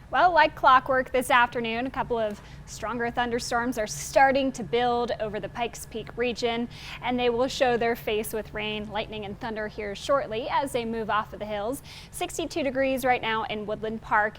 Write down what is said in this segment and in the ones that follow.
Well, like clockwork this afternoon, a couple of stronger thunderstorms are starting to build over the Pikes Peak region, and they will show their face with rain, lightning, and thunder here shortly as they move off of the hills. 62 degrees right now in Woodland Park.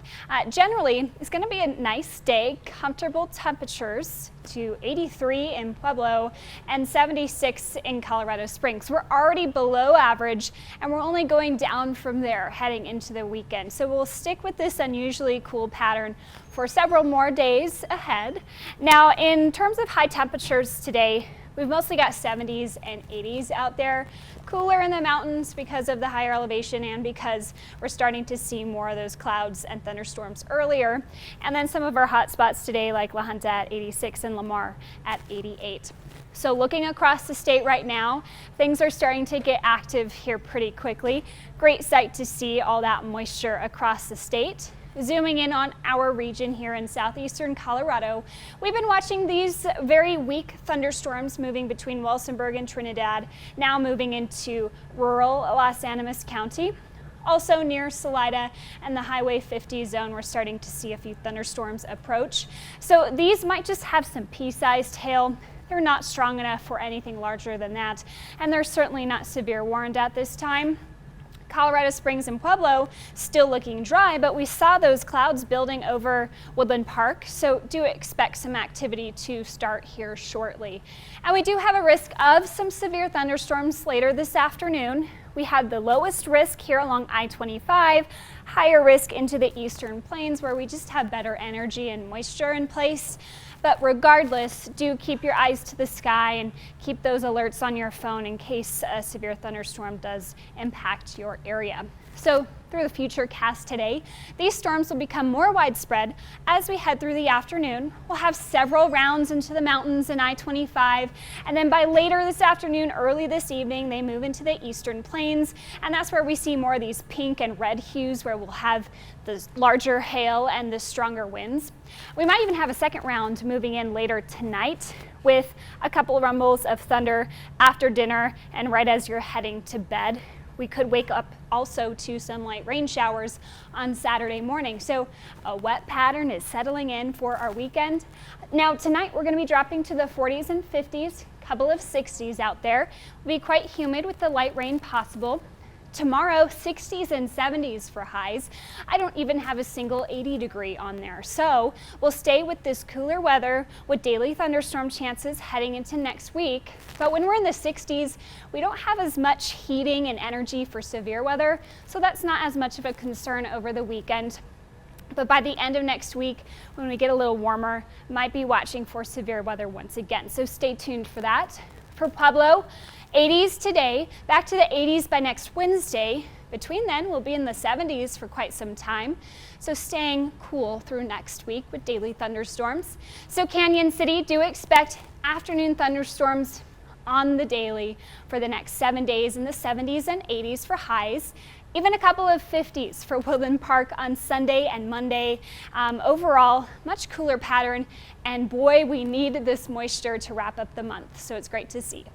Generally, it's going to be a nice day, comfortable temperatures to 83 in Pueblo and 76 in Colorado Springs. We're already below average, and we're only going down from there heading into the weekend. So we'll stick with this unusually cool pattern for several more days ahead. Now, in terms of high temperatures today, we've mostly got 70s and 80s out there. Cooler in the mountains because of the higher elevation and because we're starting to see more of those clouds and thunderstorms earlier. And then some of our hot spots today, like La Junta at 86 and Lamar at 88. So looking across the state right now, things are starting to get active here pretty quickly. Great sight to see all that moisture across the state. Zooming in on our region here in southeastern Colorado, we've been watching these very weak thunderstorms moving between Walsenburg and Trinidad, now moving into rural Los Animas County. Also near Salida and the Highway 50 zone, we're starting to see a few thunderstorms approach. So these might just have some pea-sized hail. They're not strong enough for anything larger than that, and they're certainly not severe warned at this time. Colorado Springs and Pueblo still looking dry, but we saw those clouds building over Woodland Park, so do expect some activity to start here shortly. And we do have a risk of some severe thunderstorms later this afternoon. We had the lowest risk here along I-25, higher risk into the eastern plains where we just have better energy and moisture in place. But regardless, do keep your eyes to the sky and keep those alerts on your phone in case a severe thunderstorm does impact your area. So through the future cast today, these storms will become more widespread as we head through the afternoon. We'll have several rounds into the mountains in I-25, and then by later this afternoon, early this evening, they move into the eastern plains, and that's where we see more of these pink and red hues where we'll have the larger hail and the stronger winds. We might even have a second round moving in later tonight with a couple of rumbles of thunder after dinner and right as you're heading to bed. We could wake up also to some light rain showers on Saturday morning. So a wet pattern is settling in for our weekend. Now tonight we're going to be dropping to the 40s and 50s, couple of 60s out there. It'll be quite humid with the light rain possible. Tomorrow, 60s and 70s for highs. I don't even have a single 80 degree on there. So we'll stay with this cooler weather with daily thunderstorm chances heading into next week. But when we're in the 60s, we don't have as much heating and energy for severe weather. So that's not as much of a concern over the weekend. But by the end of next week, when we get a little warmer, might be watching for severe weather once again. So stay tuned for that. For Pueblo, 80s today, back to the 80s by next Wednesday. Between then, we'll be in the 70s for quite some time. So staying cool through next week with daily thunderstorms. So Canyon City, do expect afternoon thunderstorms on the daily for the next 7 days in the 70s and 80s for highs. Even a couple of 50s for Woodland Park on Sunday and Monday. Overall, much cooler pattern, and boy, we need this moisture to wrap up the month, so it's great to see.